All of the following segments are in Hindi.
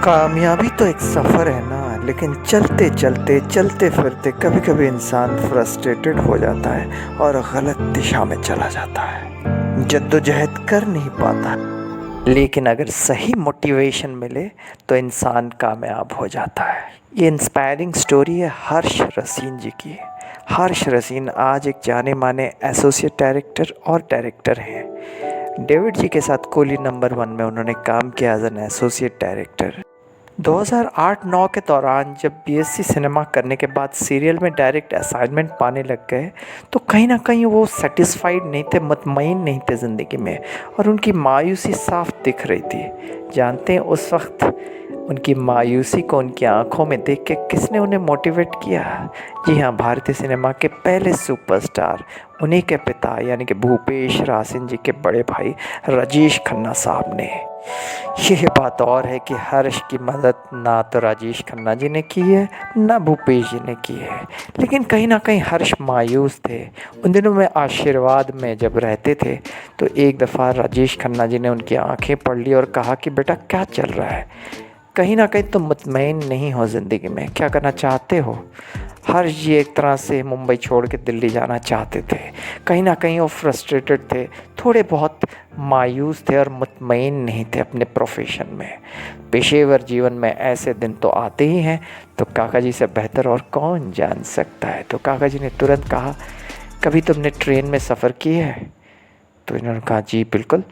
कामयाबी तो एक सफ़र है ना, लेकिन चलते चलते चलते फिरते कभी कभी इंसान फ्रस्ट्रेटेड हो जाता है और गलत दिशा में चला जाता है, जद्दोजहद कर नहीं पाता। लेकिन अगर सही मोटिवेशन मिले तो इंसान कामयाब हो जाता है। ये इंस्पायरिंग स्टोरी है हर्ष रसीन जी की। हर्ष रसीन आज एक जाने माने एसोसिएट डायरेक्टर और डायरेक्टर हैं। डेविड जी के साथ कोली नंबर 1 में उन्होंने काम किया एज एन एसोसिएट डायरेक्टर। 2008-9 के दौरान जब बीएससी सिनेमा करने के बाद सीरियल में डायरेक्ट असाइनमेंट पाने लग गए तो कहीं ना कहीं वो सेटिस्फाइड नहीं थे, मुतमईन नहीं थे ज़िंदगी में, और उनकी मायूसी साफ दिख रही थी। जानते हैं उस वक्त उनकी मायूसी को उनकी आंखों में देख के किसने उन्हें मोटिवेट किया? जी हाँ, भारतीय सिनेमा के पहले सुपरस्टार, उन्हीं के पिता यानी कि भूपेश रासिन जी के बड़े भाई राजेश खन्ना साहब ने। यह बात और है कि हर्ष की मदद ना तो राजेश खन्ना जी ने की है ना भूपेश जी ने की है, लेकिन कहीं ना कहीं हर्ष मायूस थे। उन दिनों में आशीर्वाद में जब रहते थे तो एक दफ़ा राजेश खन्ना जी ने उनकी आंखें पढ़ ली और कहा कि बेटा क्या चल रहा है, कहीं ना कहीं तुम मुतमईन नहीं हो ज़िंदगी में, क्या करना चाहते हो? हर्ष जी एक तरह से मुंबई छोड़ के दिल्ली जाना चाहते थे। कहीं ना कहीं वो फ्रस्ट्रेटेड थे, थोड़े बहुत मायूस थे और मुतमईन नहीं थे अपने प्रोफेशन में। पेशेवर जीवन में ऐसे दिन तो आते ही हैं, तो काका जी से बेहतर और कौन जान सकता है। तो काका जी ने तुरंत कहा, कभी तुमने ट्रेन में सफ़र किया है? तो इन्होंने कहा जी बिल्कुल।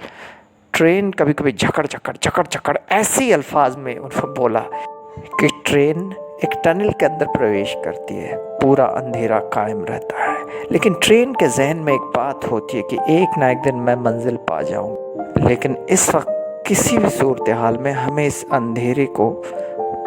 ट्रेन कभी कभी झकड़ झकड़ झकड़ झकड़ ऐसे अल्फाज में उन्होंने बोला कि ट्रेन एक टनल के अंदर प्रवेश करती है, पूरा अंधेरा कायम रहता है, लेकिन ट्रेन के जहन में एक बात होती है कि एक ना एक दिन मैं मंजिल पा जाऊँ। लेकिन इस वक्त किसी भी सूरत हाल में हमें इस अंधेरे को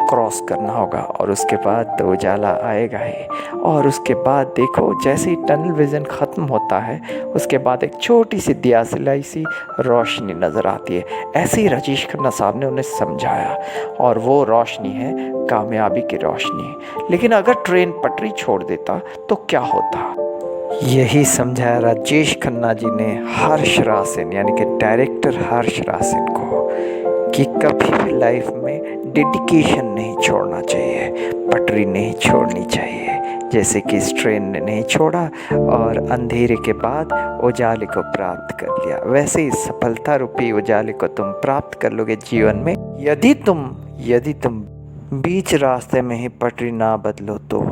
क्रॉस करना होगा और उसके बाद तो उजाला आएगा ही। और उसके बाद देखो, जैसे ही टनल विज़न ख़त्म होता है उसके बाद एक छोटी सी दियासलाई सी रोशनी नज़र आती है। ऐसे ही राजेश खन्ना साहब ने उन्हें समझाया, और वो रोशनी है कामयाबी की रोशनी। लेकिन अगर ट्रेन पटरी छोड़ देता तो क्या होता? यही समझाया राजेश खन्ना जी ने हर्ष रासिन यानी कि डायरेक्टर हर्ष रासिन को कि कभी भी लाइफ में डेडिकेशन नहीं छोड़ना चाहिए, पटरी नहीं छोड़नी चाहिए, जैसे कि इस ट्रेन ने नहीं छोड़ा और अंधेरे के बाद उजाले को प्राप्त कर लिया। वैसे ही सफलता रूपी उजाले को तुम प्राप्त कर लोगे जीवन में, यदि तुम बीच रास्ते में ही पटरी ना बदलो तो।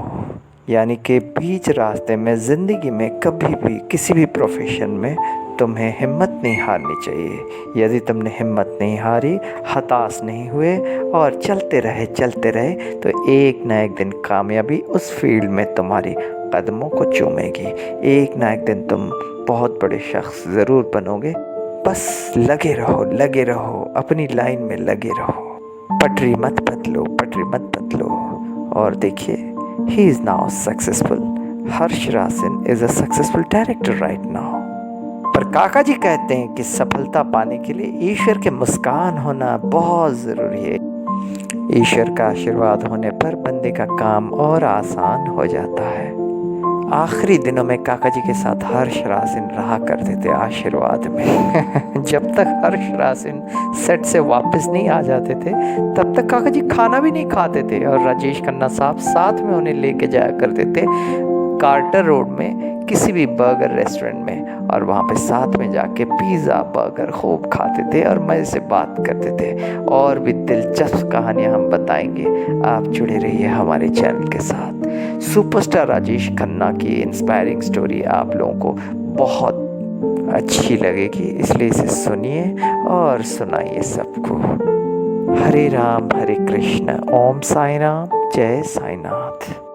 यानी कि बीच रास्ते में ज़िंदगी में कभी भी किसी भी प्रोफेशन में तुम्हें हिम्मत नहीं हारनी चाहिए। यदि तुमने हिम्मत नहीं हारी, हताश नहीं हुए और चलते रहे तो एक ना एक दिन कामयाबी उस फील्ड में तुम्हारी कदमों को चूमेगी। एक ना एक दिन तुम बहुत बड़े शख्स ज़रूर बनोगे। बस लगे रहो, अपनी लाइन में लगे रहो, पटरी मत बदलो। और देखिए, ही इज़ नाउ सक्सेसफुल। हर्ष रासिन is a successful director right now. पर काका जी कहते हैं कि सफलता पाने के लिए ईश्वर के मुस्कान होना बहुत ज़रूरी है। ईश्वर का आशीर्वाद होने पर बंदे का काम और आसान हो जाता है। आखिरी दिनों में काका जी के साथ हर्ष रासिन रहा करते थे आशीर्वाद में। जब तक हर्ष रासिन सेट से वापस नहीं आ जाते थे तब तक काका जी खाना भी नहीं खाते थे, और राजेश खन्ना साहब साथ में उन्हें लेके जाया करते थे कार्टर रोड में किसी भी बर्गर रेस्टोरेंट में, और वहाँ पे साथ में जाके पिज़्ज़ा बर्गर खूब खाते थे और मज़े से बात करते थे। और भी दिलचस्प कहानियाँ हम बताएंगे, आप जुड़े रहिए हमारे चैनल के साथ। सुपरस्टार राजेश खन्ना की इंस्पायरिंग स्टोरी आप लोगों को बहुत अच्छी लगेगी, इसलिए इसे सुनिए और सुनाइए सबको। हरे राम हरे कृष्ण, ओम साई राम, जय साईनाथ।